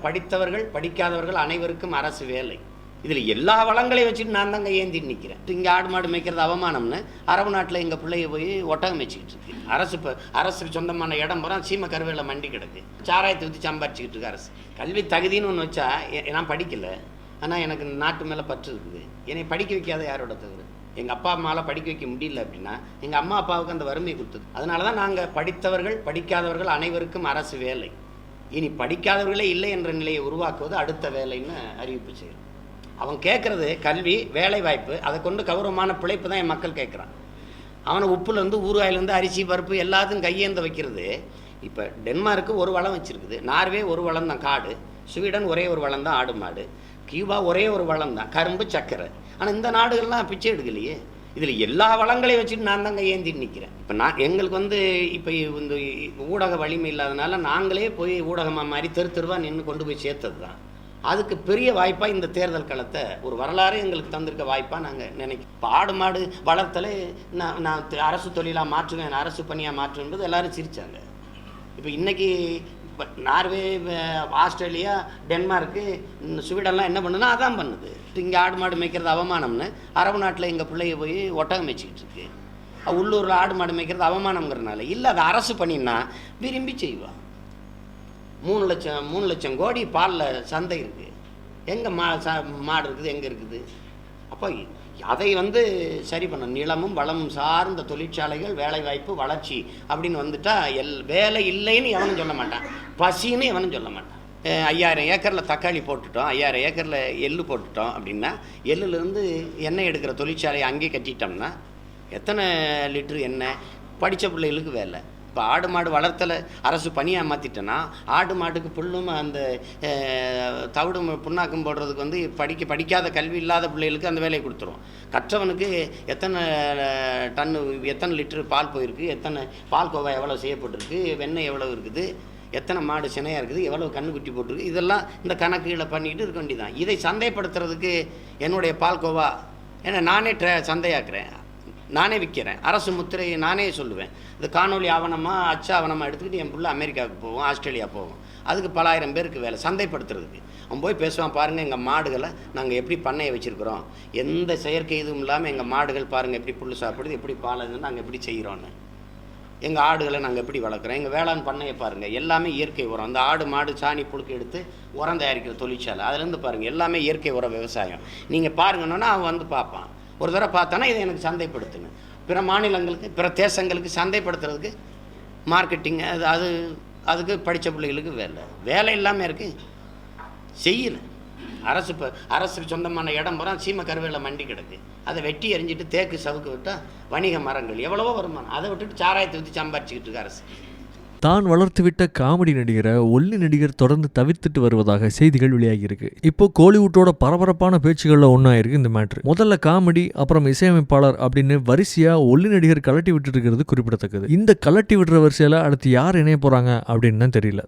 படித்தவர்கள் படிக்காதவர்கள் அனைவருக்கும் அரசு வேலை. இதில் எல்லா வளங்களையும் வச்சுட்டு நான் தாங்க ஏந்திட்டு நிற்கிறேன். இங்கே ஆடு மாடு மேய்க்கிறது அவமானம்னு அரபு நாட்டில் எங்கள் பிள்ளைய போய் ஒட்டகம் மேய்ச்சிக்கிட்டு இருக்கு. அரசுக்கு சொந்தமான இடம் பூரா சீம கருவேல மண்டி கிடக்கு. சாராயத்தை ஊற்றி சம்பாரிச்சிக்கிட்டு இருக்கு அரசு. கல்வி தகுதின்னு ஒன்று வச்சா நான் படிக்கலை, ஆனால் எனக்கு நாட்டு மேலே பற்று இருக்குது. என்னை படிக்க வைக்காத யாரோட தகுதி? எங்கள் அப்பா அம்மாவில் படிக்க வைக்க முடியல அப்படின்னா எங்கள் அம்மா அப்பாவுக்கு அந்த வறுமை கொடுத்தது. அதனால தான் நாங்கள் படித்தவர்கள் படிக்காதவர்கள் அனைவருக்கும் அரசு வேலை. இனி படிக்காதவர்களே இல்லை என்ற நிலையை உருவாக்குவது அடுத்த வேலைன்னு அறிவிப்பு செய்கிறோம். அவன் கேட்குறது கல்வி, வேலை வாய்ப்பு, அதை கொண்டு கௌரவமான பிழைப்பு தான் என் மக்கள் கேட்குறான். அவனை உப்புலேருந்து ஊறுகாயிலேருந்து அரிசி பருப்பு எல்லாத்தையும் கையேந்த வைக்கிறது. இப்போ டென்மார்க்கு ஒரு வளம் வச்சுருக்குது, நார்வே ஒரு வளம் தான் காடு, ஸ்வீடன் ஒரே ஒரு வளம் தான் ஆடு மாடு, கியூபா ஒரே ஒரு வளம் தான் கரும்பு சக்கரை. ஆனால் இந்த நாடுகள்லாம் பிச்சை எடுக்கலையே. இதில் எல்லா வளங்களையும் வச்சுட்டு நான் தாங்க ஏந்திட்டு நிற்கிறேன். இப்போ எங்களுக்கு இப்போ இந்த ஊடக வலிமை இல்லாதனால நாங்களே போய் ஊடகமாக மாதிரி தெருவாக நின்று கொண்டு போய் சேர்த்தது தான். அதுக்கு பெரிய வாய்ப்பாக இந்த தேர்தல் களத்தை ஒரு வரலாறு எங்களுக்கு தந்திருக்க வாய்ப்பாக நாங்கள் நினைக்கிறோம். இப்போ ஆடு மாடு வளர்த்தலே நான் அரசு தொழிலாக மாற்றுவேன், அரசு பணியாக மாற்றுவேன்றது எல்லோரும் சிரித்தாங்க. இப்போ இன்றைக்கி நார்வே, ஆஸ்திரேலியா, டென்மார்க்கு, ஸ்வீடன்லாம் என்ன பண்ணுன்னா அதான் பண்ணுது. இங்கே ஆடு மாடு மேய்க்கிறது அவமானம்னு அரபு நாட்டில் எங்கள் பிள்ளைய போய் ஒட்டகம் மேய்ச்சிக்கிட்டு இருக்கு. உள்ளூரில் ஆடு மாடு மேய்க்கிறது அவமானங்கிறனால இல்லை, அது அரசு பண்ணினா விரும்பி செய்வான். 3 லட்சம் கோடி பாலில் சந்தை இருக்குது. எங்கே மாடு இருக்குது, எங்கே இருக்குது? அப்போ அதை சரி பண்ண நிலமும் வளமும் சார்ந்த தொழிற்சாலைகள், வேலைவாய்ப்பு, வளர்ச்சி அப்படின்னு வந்துட்டால் வேலை இல்லைன்னு எவனும் சொல்ல மாட்டான், பசின்னு எவனும் சொல்ல மாட்டான். 5000 ஏக்கரில் தக்காளி போட்டுட்டோம், 5000 ஏக்கரில் எள்ளு போட்டுட்டோம் அப்படின்னா எள்ளுலேருந்து எண்ணெய் எடுக்கிற தொழிற்சாலையை அங்கேயே கட்டிட்டோம்னா எத்தனை லிட்ரு எண்ணெய்? படித்த பிள்ளைகளுக்கு வேலை. இப்போ ஆடு மாடு வளர்த்தலை அரசு பணியாக மாற்றிட்டேன்னா ஆடு மாட்டுக்கு புல்லும் அந்த தவிடும் புண்ணாக்கும் போடுறதுக்கு படிக்காத கல்வி இல்லாத பிள்ளைகளுக்கு அந்த வேலையை கொடுத்துரும். கற்றவனுக்கு எத்தனை லிட்டரு பால் போயிருக்கு, எத்தனை பால் கோவா எவ்வளோ செய்யப்பட்டிருக்கு, வெண்ணெய் எவ்வளோ இருக்குது, எத்தனை மாடு சினையாக இருக்குது, எவ்வளோ கண்ணுக்குட்டி போட்டிருக்கு, இதெல்லாம் இந்த கணக்குகளை பண்ணிக்கிட்டு இருக்க வேண்டியதான். இதை சந்தைப்படுத்துறதுக்கு என்னுடைய பால் கோவா ஏன்னா நானே சந்தையாக்குறேன், நானே விற்கிறேன், அரசு முத்திரையை நானே சொல்லுவேன். இது காணொலி ஆவணமாக அச்சு ஆவணமாக எடுத்துக்கிட்டு என் பிள்ளை அமெரிக்காவுக்கு போவோம், ஆஸ்திரேலியா போவோம். அதுக்கு பல ஆயிரம் பேருக்கு வேலை சந்தைப்படுத்துறதுக்கு. அவன் போய் பேசுவான், பாருங்கள் எங்கள் மாடுகளை நாங்கள் எப்படி பண்ணையை வச்சுருக்குறோம், எந்த செயற்கை இதுவும் இல்லாமல் எங்கள் மாடுகள் பாருங்கள் எப்படி புல் சாப்பிடுது, எப்படி பால் நாங்கள் எப்படி செய்கிறோன்னு, எங்கள் ஆடுகளை நாங்கள் எப்படி வளர்க்குறோம், எங்கள் வேளாண் பண்ணையை பாருங்கள் எல்லாமே இயற்கை உரம். அந்த ஆடு மாடு சாணி புழுக்க எடுத்து உரம் தயாரிக்கிற தொழிற்சாலை, அதுலேருந்து பாருங்கள் எல்லாமே இயற்கை உரம் விவசாயம். நீங்கள் பாருங்கன்னா அவன் பார்ப்பான். ஒரு தடவை பார்த்தானா இதை எனக்கு சந்தைப்படுத்துங்க. பிற மாநிலங்களுக்கு, பிற தேசங்களுக்கு சந்தைப்படுத்துறதுக்கு மார்க்கெட்டிங், அதுக்கு படித்த பிள்ளைகளுக்கு வேலை இல்லாமல் இருக்குது, செய்யலை. அரசுக்கு சொந்தமான இடம் பூரா சீம கருவேல மண்டி கிடக்கு. அதை வெட்டி எறிஞ்சிட்டு தேக்கு சவுக்கு விட்டால் வணிக மரங்கள் எவ்வளவோ வருமானம். அதை விட்டுட்டு சாராயத்தை ஊற்றி சம்பாரிச்சிக்கிட்டு இருக்கு அரசு. தான் வளர்த்துவிட்ட காமெடி நடிகரை ஒல்லி நடிகர் தொடர்ந்து தவிர்த்துட்டு வருவதாக செய்திகள் வெளியாகியிருக்கு. இப்போ கோலிவுட்டோட பரபரப்பான பேச்சுகளில் ஒன்றாயிருக்கு இந்த மேட்ரு. முதல்ல காமெடி, அப்புறம் இசையமைப்பாளர் அப்படின்னு வரிசையா ஒல்லி நடிகர் கலட்டி விட்டு இருக்கிறது குறிப்பிடத்தக்கது. இந்த கலட்டி விடுற வரிசையில அடுத்து யார் இணைய போறாங்க அப்படின்னு தான் தெரியல.